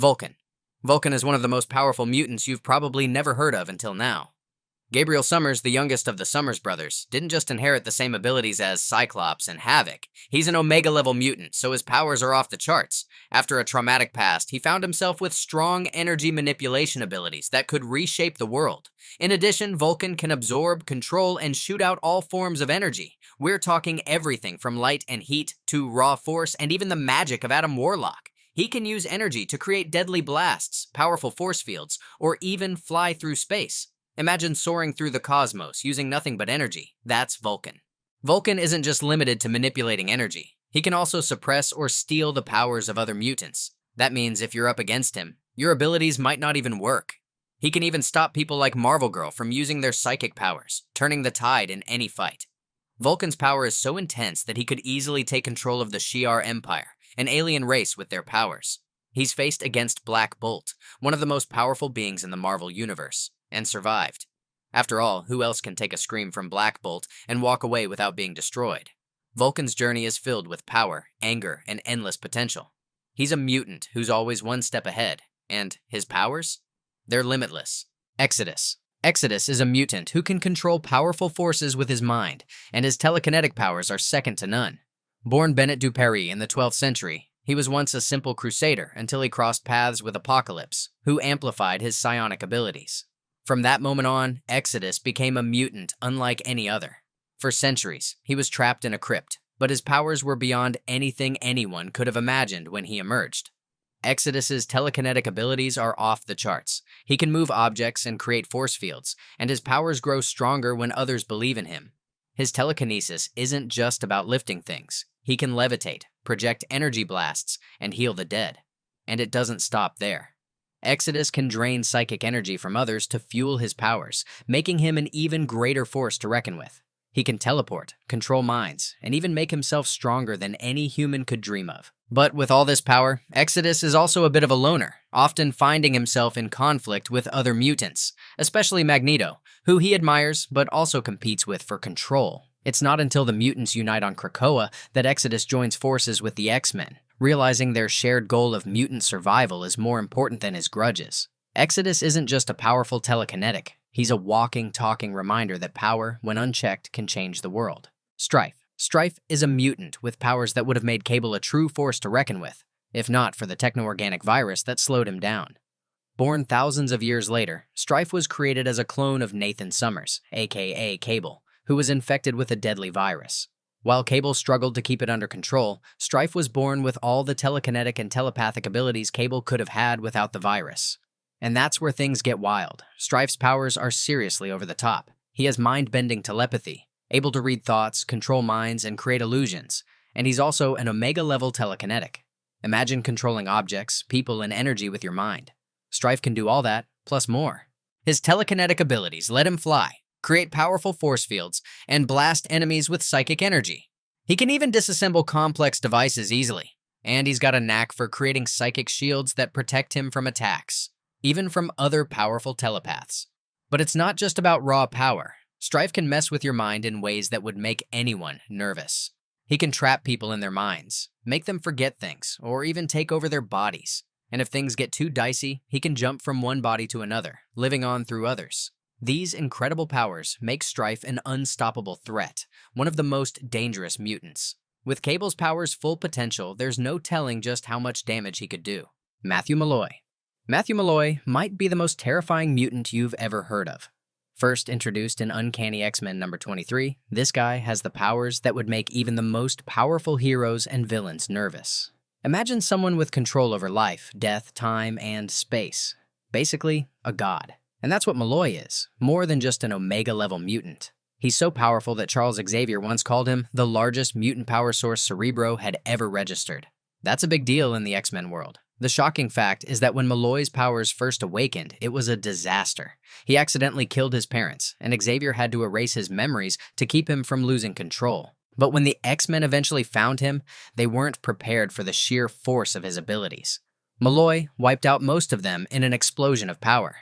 Vulcan. Vulcan is one of the most powerful mutants you've probably never heard of until now. Gabriel Summers, the youngest of the Summers brothers, didn't just inherit the same abilities as Cyclops and Havoc. He's an Omega-level mutant, so his powers are off the charts. After a traumatic past, he found himself with strong energy manipulation abilities that could reshape the world. In addition, Vulcan can absorb, control, and shoot out all forms of energy. We're talking everything from light and heat to raw force and even the magic of Adam Warlock. He can use energy to create deadly blasts, powerful force fields, or even fly through space. Imagine soaring through the cosmos using nothing but energy. That's Vulcan. Vulcan isn't just limited to manipulating energy. He can also suppress or steal the powers of other mutants. That means if you're up against him, your abilities might not even work. He can even stop people like Marvel Girl from using their psychic powers, turning the tide in any fight. Vulcan's power is so intense that he could easily take control of the Shi'ar Empire, an alien race with their powers. He's faced against Black Bolt, one of the most powerful beings in the Marvel Universe, and survived. After all, who else can take a scream from Black Bolt and walk away without being destroyed? Vulcan's journey is filled with power, anger, and endless potential. He's a mutant who's always one step ahead, and his powers? They're limitless. Exodus. Exodus is a mutant who can control powerful forces with his mind, and his telekinetic powers are second to none. Born Bennett du Paris in the 12th century, he was once a simple crusader until he crossed paths with Apocalypse, who amplified his psionic abilities. From that moment on, Exodus became a mutant unlike any other. For centuries, he was trapped in a crypt, but his powers were beyond anything anyone could have imagined when he emerged. Exodus's telekinetic abilities are off the charts. He can move objects and create force fields, and his powers grow stronger when others believe in him. His telekinesis isn't just about lifting things. He can levitate, project energy blasts, and heal the dead. And it doesn't stop there. Exodus can drain psychic energy from others to fuel his powers, making him an even greater force to reckon with. He can teleport, control minds, and even make himself stronger than any human could dream of. But with all this power, Exodus is also a bit of a loner, often finding himself in conflict with other mutants, especially Magneto, who he admires but also competes with for control. It's not until the mutants unite on Krakoa that Exodus joins forces with the X-Men, realizing their shared goal of mutant survival is more important than his grudges. Exodus isn't just a powerful telekinetic. He's a walking, talking reminder that power, when unchecked, can change the world. Strife. Strife is a mutant with powers that would have made Cable a true force to reckon with, if not for the techno-organic virus that slowed him down. Born thousands of years later, Strife was created as a clone of Nathan Summers, aka Cable, who was infected with a deadly virus. While Cable struggled to keep it under control, Strife was born with all the telekinetic and telepathic abilities Cable could have had without the virus. And that's where things get wild. Strife's powers are seriously over the top. He has mind-bending telepathy, able to read thoughts, control minds, and create illusions. And he's also an Omega-level telekinetic. Imagine controlling objects, people, and energy with your mind. Strife can do all that, plus more. His telekinetic abilities let him fly, create powerful force fields, and blast enemies with psychic energy. He can even disassemble complex devices easily. And he's got a knack for creating psychic shields that protect him from attacks, even from other powerful telepaths. But it's not just about raw power. Strife can mess with your mind in ways that would make anyone nervous. He can trap people in their minds, make them forget things, or even take over their bodies. And if things get too dicey, he can jump from one body to another, living on through others. These incredible powers make Strife an unstoppable threat, one of the most dangerous mutants. With Cable's powers' full potential, there's no telling just how much damage he could do. Matthew Malloy. Matthew Malloy might be the most terrifying mutant you've ever heard of. First introduced in Uncanny X-Men number 23, this guy has the powers that would make even the most powerful heroes and villains nervous. Imagine someone with control over life, death, time, and space. Basically, a god. And that's what Malloy is, more than just an Omega-level mutant. He's so powerful that Charles Xavier once called him the largest mutant power source Cerebro had ever registered. That's a big deal in the X-Men world. The shocking fact is that when Malloy's powers first awakened, it was a disaster. He accidentally killed his parents, and Xavier had to erase his memories to keep him from losing control. But when the X-Men eventually found him, they weren't prepared for the sheer force of his abilities. Malloy wiped out most of them in an explosion of power.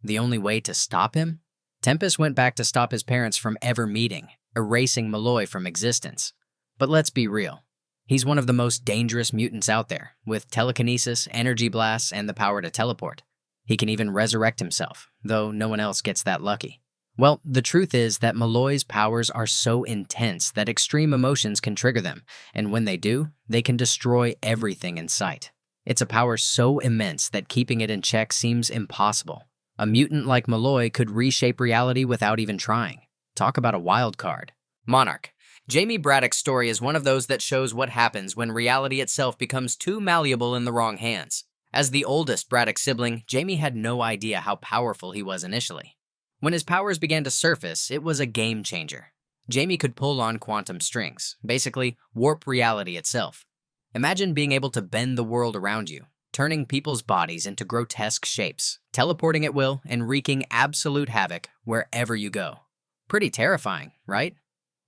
The only way to stop him? Tempest went back to stop his parents from ever meeting, erasing Malloy from existence. But let's be real. He's one of the most dangerous mutants out there, with telekinesis, energy blasts, and the power to teleport. He can even resurrect himself, though no one else gets that lucky. Well, the truth is that Malloy's powers are so intense that extreme emotions can trigger them, and when they do, they can destroy everything in sight. It's a power so immense that keeping it in check seems impossible. A mutant like Malloy could reshape reality without even trying. Talk about a wild card. Monarch. Jamie Braddock's story is one of those that shows what happens when reality itself becomes too malleable in the wrong hands. As the oldest Braddock sibling, Jamie had no idea how powerful he was initially. When his powers began to surface, it was a game changer. Jamie could pull on quantum strings, basically warp reality itself. Imagine being able to bend the world around you, turning people's bodies into grotesque shapes, teleporting at will, and wreaking absolute havoc wherever you go. Pretty terrifying, right?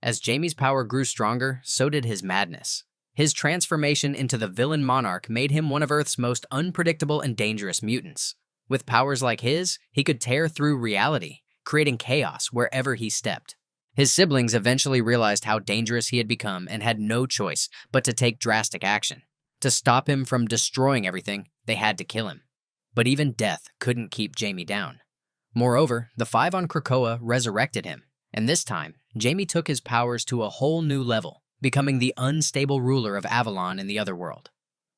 As Jamie's power grew stronger, so did his madness. His transformation into the villain Monarch made him one of Earth's most unpredictable and dangerous mutants. With powers like his, he could tear through reality, creating chaos wherever he stepped. His siblings eventually realized how dangerous he had become and had no choice but to take drastic action. To stop him from destroying everything, they had to kill him. But even death couldn't keep Jamie down. Moreover, the Five on Krakoa resurrected him, and this time, Jamie took his powers to a whole new level, becoming the unstable ruler of Avalon in the Otherworld.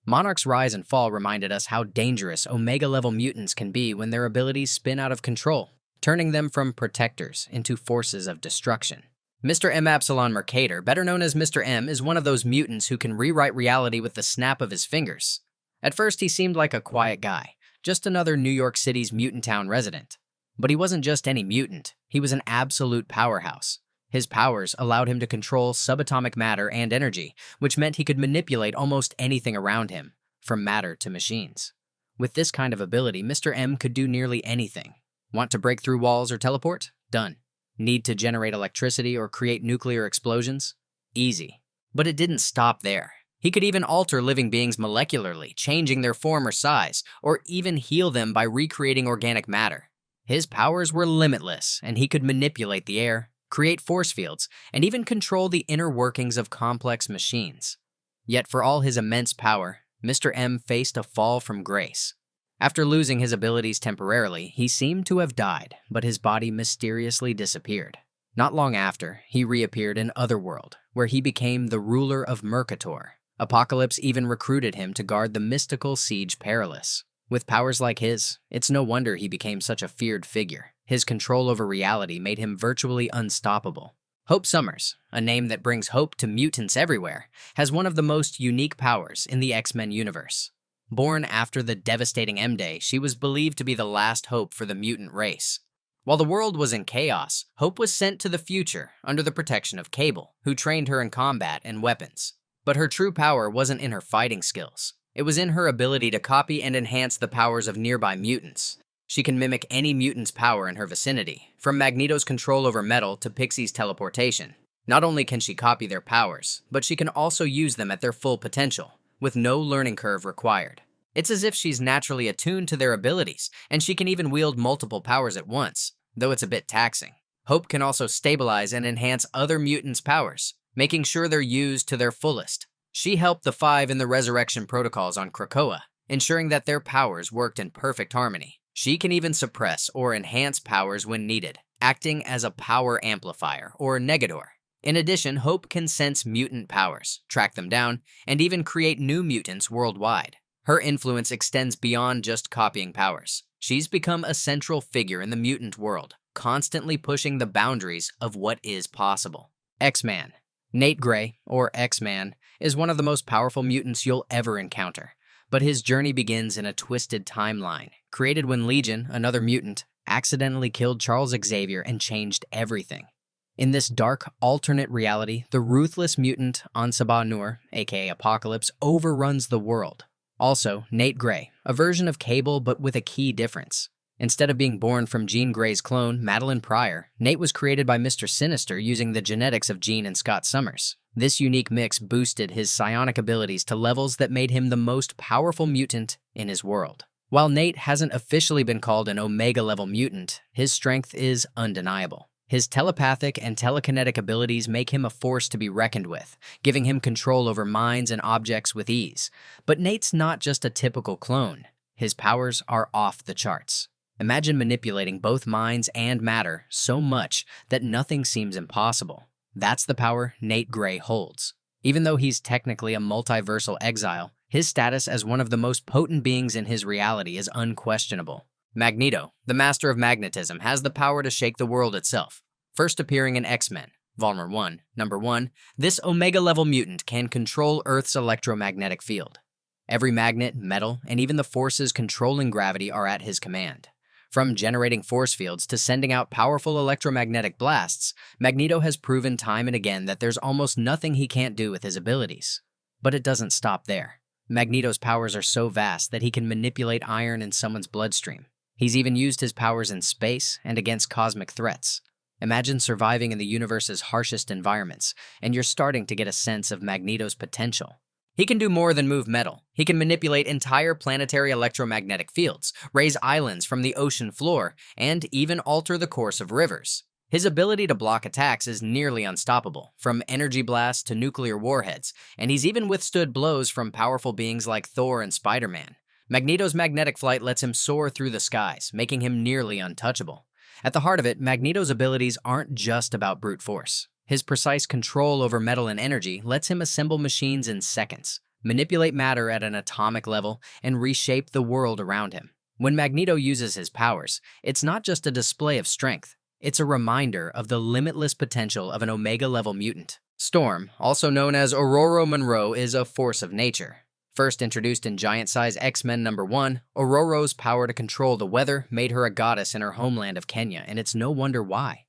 Monarch's rise and fall reminded us how dangerous Omega-level mutants can be when their abilities spin out of control, turning them from protectors into forces of destruction. Mr. M. Epsilon Mercator, better known as Mr. M, is one of those mutants who can rewrite reality with the snap of his fingers. At first, he seemed like a quiet guy, just another New York City's mutant town resident. But he wasn't just any mutant, he was an absolute powerhouse. His powers allowed him to control subatomic matter and energy, which meant he could manipulate almost anything around him, from matter to machines. With this kind of ability, Mr. M could do nearly anything. Want to break through walls or teleport? Done. Need to generate electricity or create nuclear explosions? Easy. But it didn't stop there. He could even alter living beings molecularly, changing their form or size, or even heal them by recreating organic matter. His powers were limitless, and he could manipulate the air, create force fields, and even control the inner workings of complex machines. Yet for all his immense power, Mr. M faced a fall from grace. After losing his abilities temporarily, he seemed to have died, but his body mysteriously disappeared. Not long after, he reappeared in Otherworld, where he became the ruler of Mercator. Apocalypse even recruited him to guard the mystical Siege Perilous. With powers like his, it's no wonder he became such a feared figure. His control over reality made him virtually unstoppable. Hope Summers, a name that brings hope to mutants everywhere, has one of the most unique powers in the X-Men universe. Born after the devastating M-Day, she was believed to be the last hope for the mutant race. While the world was in chaos, Hope was sent to the future under the protection of Cable, who trained her in combat and weapons. But her true power wasn't in her fighting skills. It was in her ability to copy and enhance the powers of nearby mutants. She can mimic any mutant's power in her vicinity, from Magneto's control over metal to Pixie's teleportation. Not only can she copy their powers, but she can also use them at their full potential, with no learning curve required. It's as if she's naturally attuned to their abilities, and she can even wield multiple powers at once, though it's a bit taxing. Hope can also stabilize and enhance other mutants' powers, making sure they're used to their fullest. She helped the Five in the resurrection protocols on Krakoa, ensuring that their powers worked in perfect harmony. She can even suppress or enhance powers when needed, acting as a power amplifier or negator. In addition, Hope can sense mutant powers, track them down, and even create new mutants worldwide. Her influence extends beyond just copying powers. She's become a central figure in the mutant world, constantly pushing the boundaries of what is possible. X-Man. Nate Gray, or X-Man, is one of the most powerful mutants you'll ever encounter, but his journey begins in a twisted timeline, created when Legion, another mutant, accidentally killed Charles Xavier and changed everything. In this dark, alternate reality, the ruthless mutant Ansaba Nur, aka Apocalypse, overruns the world. Also, Nate Gray, a version of Cable but with a key difference. Instead of being born from Jean Grey's clone, Madeline Pryor, Nate was created by Mr. Sinister using the genetics of Jean and Scott Summers. This unique mix boosted his psionic abilities to levels that made him the most powerful mutant in his world. While Nate hasn't officially been called an Omega-level mutant, his strength is undeniable. His telepathic and telekinetic abilities make him a force to be reckoned with, giving him control over minds and objects with ease. But Nate's not just a typical clone. His powers are off the charts. Imagine manipulating both minds and matter so much that nothing seems impossible. That's the power Nate Gray holds. Even though he's technically a multiversal exile, his status as one of the most potent beings in his reality is unquestionable. Magneto, the master of magnetism, has the power to shake the world itself. First appearing in X-Men, Volume 1, Number 1, this Omega-level mutant can control Earth's electromagnetic field. Every magnet, metal, and even the forces controlling gravity are at his command. From generating force fields to sending out powerful electromagnetic blasts, Magneto has proven time and again that there's almost nothing he can't do with his abilities. But it doesn't stop there. Magneto's powers are so vast that he can manipulate iron in someone's bloodstream. He's even used his powers in space and against cosmic threats. Imagine surviving in the universe's harshest environments, and you're starting to get a sense of Magneto's potential. He can do more than move metal. He can manipulate entire planetary electromagnetic fields, raise islands from the ocean floor, and even alter the course of rivers. His ability to block attacks is nearly unstoppable, from energy blasts to nuclear warheads, and he's even withstood blows from powerful beings like Thor and Spider-Man. Magneto's magnetic flight lets him soar through the skies, making him nearly untouchable. At the heart of it, Magneto's abilities aren't just about brute force. His precise control over metal and energy lets him assemble machines in seconds, manipulate matter at an atomic level, and reshape the world around him. When Magneto uses his powers, it's not just a display of strength. It's a reminder of the limitless potential of an Omega-level mutant. Storm, also known as Aurora Monroe, is a force of nature. First introduced in giant-size X-Men Number 1, Aurora's power to control the weather made her a goddess in her homeland of Kenya, and it's no wonder why.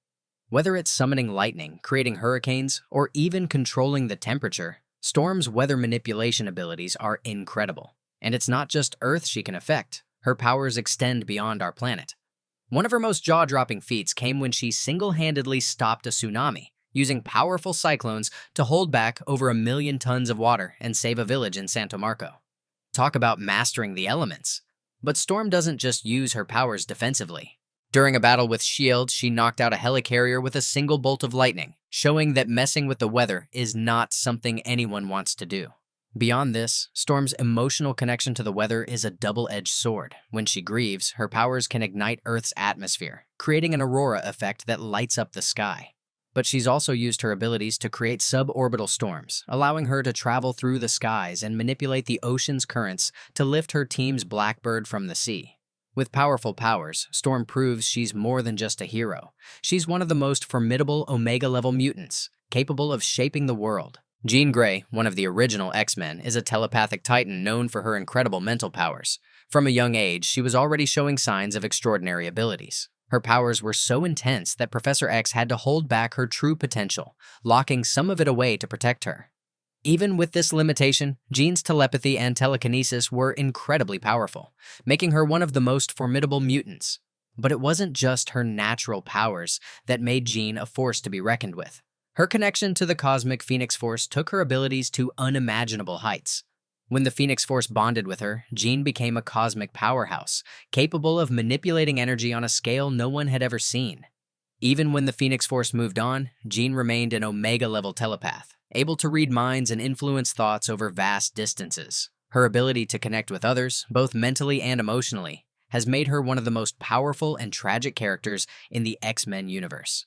Whether it's summoning lightning, creating hurricanes, or even controlling the temperature, Storm's weather manipulation abilities are incredible. And it's not just Earth she can affect. Her powers extend beyond our planet. One of her most jaw-dropping feats came when she single-handedly stopped a tsunami, using powerful cyclones to hold back over 1 million tons of water and save a village in Santo Marco. Talk about mastering the elements. But Storm doesn't just use her powers defensively. During a battle with S.H.I.E.L.D., she knocked out a helicarrier with a single bolt of lightning, showing that messing with the weather is not something anyone wants to do. Beyond this, Storm's emotional connection to the weather is a double-edged sword. When she grieves, her powers can ignite Earth's atmosphere, creating an aurora effect that lights up the sky. But she's also used her abilities to create suborbital storms, allowing her to travel through the skies and manipulate the ocean's currents to lift her team's Blackbird from the sea. With powerful powers, Storm proves she's more than just a hero. She's one of the most formidable Omega-level mutants, capable of shaping the world. Jean Grey, one of the original X-Men, is a telepathic titan known for her incredible mental powers. From a young age, she was already showing signs of extraordinary abilities. Her powers were so intense that Professor X had to hold back her true potential, locking some of it away to protect her. Even with this limitation, Jean's telepathy and telekinesis were incredibly powerful, making her one of the most formidable mutants. But it wasn't just her natural powers that made Jean a force to be reckoned with. Her connection to the cosmic Phoenix Force took her abilities to unimaginable heights. When the Phoenix Force bonded with her, Jean became a cosmic powerhouse, capable of manipulating energy on a scale no one had ever seen. Even when the Phoenix Force moved on, Jean remained an Omega-level telepath, able to read minds and influence thoughts over vast distances. Her ability to connect with others, both mentally and emotionally, has made her one of the most powerful and tragic characters in the X-Men universe.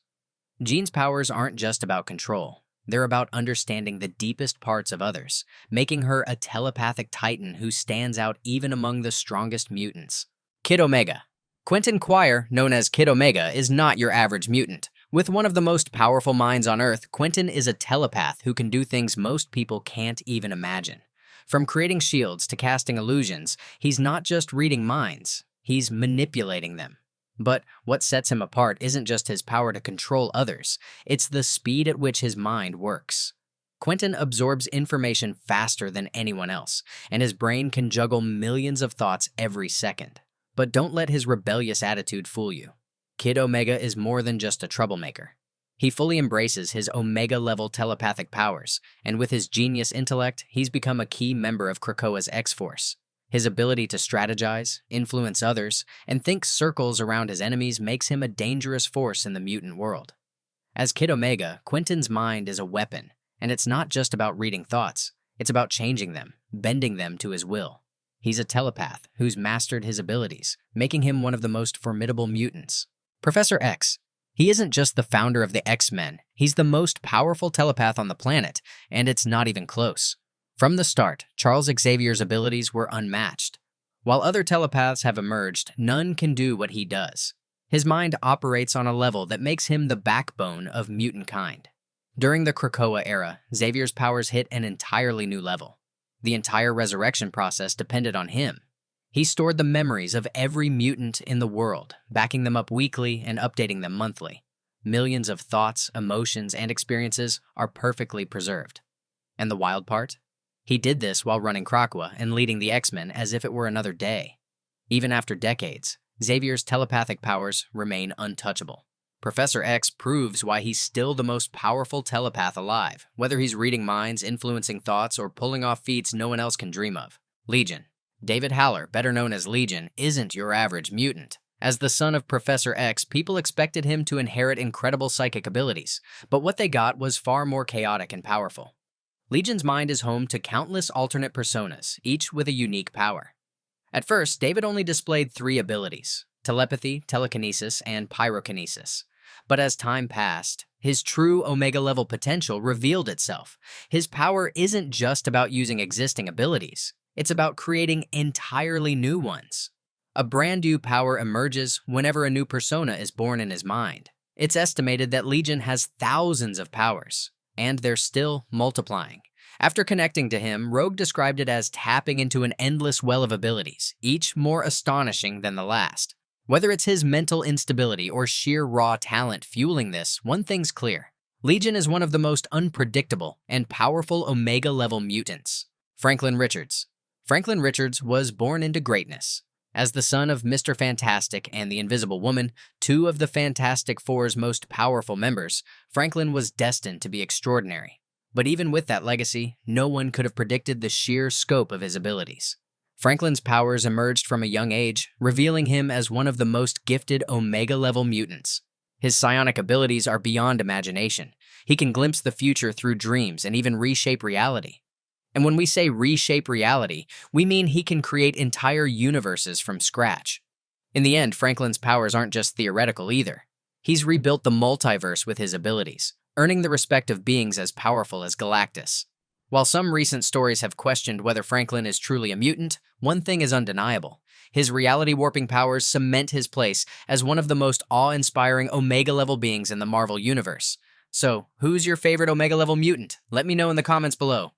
Jean's powers aren't just about control. They're about understanding the deepest parts of others, making her a telepathic titan who stands out even among the strongest mutants. Kid Omega. Quentin Quire, known as Kid Omega, is not your average mutant. With one of the most powerful minds on Earth, Quentin is a telepath who can do things most people can't even imagine. From creating shields to casting illusions, he's not just reading minds, he's manipulating them. But what sets him apart isn't just his power to control others, it's the speed at which his mind works. Quentin absorbs information faster than anyone else, and his brain can juggle millions of thoughts every second. But don't let his rebellious attitude fool you. Kid Omega is more than just a troublemaker. He fully embraces his Omega-level telepathic powers, and with his genius intellect, he's become a key member of Krakoa's X-Force. His ability to strategize, influence others, and think circles around his enemies makes him a dangerous force in the mutant world. As Kid Omega, Quentin's mind is a weapon, and it's not just about reading thoughts, it's about changing them, bending them to his will. He's a telepath who's mastered his abilities, making him one of the most formidable mutants. Professor X. He isn't just the founder of the X-Men, he's the most powerful telepath on the planet, and it's not even close. From the start, Charles Xavier's abilities were unmatched. While other telepaths have emerged, none can do what he does. His mind operates on a level that makes him the backbone of mutant kind. During the Krakoa era, Xavier's powers hit an entirely new level. The entire resurrection process depended on him. He stored the memories of every mutant in the world, backing them up weekly and updating them monthly. Millions of thoughts, emotions, and experiences are perfectly preserved. And the wild part? He did this while running Krakoa and leading the X-Men as if it were another day. Even after decades, Xavier's telepathic powers remain untouchable. Professor X proves why he's still the most powerful telepath alive, whether he's reading minds, influencing thoughts, or pulling off feats no one else can dream of. Legion. David Haller, better known as Legion, isn't your average mutant. As the son of Professor X, people expected him to inherit incredible psychic abilities, but what they got was far more chaotic and powerful. Legion's mind is home to countless alternate personas, each with a unique power. At first, David only displayed 3 abilities: telepathy, telekinesis, and pyrokinesis. But as time passed, his true Omega-level potential revealed itself. His power isn't just about using existing abilities. It's about creating entirely new ones. A brand new power emerges whenever a new persona is born in his mind. It's estimated that Legion has thousands of powers, and they're still multiplying. After connecting to him, Rogue described it as tapping into an endless well of abilities, each more astonishing than the last. Whether it's his mental instability or sheer raw talent fueling this, one thing's clear. Legion is one of the most unpredictable and powerful Omega-level mutants. Franklin Richards. Franklin Richards was born into greatness. As the son of Mr. Fantastic and the Invisible Woman, 2 of the Fantastic Four's most powerful members, Franklin was destined to be extraordinary. But even with that legacy, no one could have predicted the sheer scope of his abilities. Franklin's powers emerged from a young age, revealing him as one of the most gifted Omega-level mutants. His psionic abilities are beyond imagination. He can glimpse the future through dreams and even reshape reality. And when we say reshape reality, we mean he can create entire universes from scratch. In the end, Franklin's powers aren't just theoretical either. He's rebuilt the multiverse with his abilities, earning the respect of beings as powerful as Galactus. While some recent stories have questioned whether Franklin is truly a mutant, one thing is undeniable. His reality-warping powers cement his place as one of the most awe-inspiring Omega-level beings in the Marvel Universe. So, who's your favorite Omega-level mutant? Let me know in the comments below.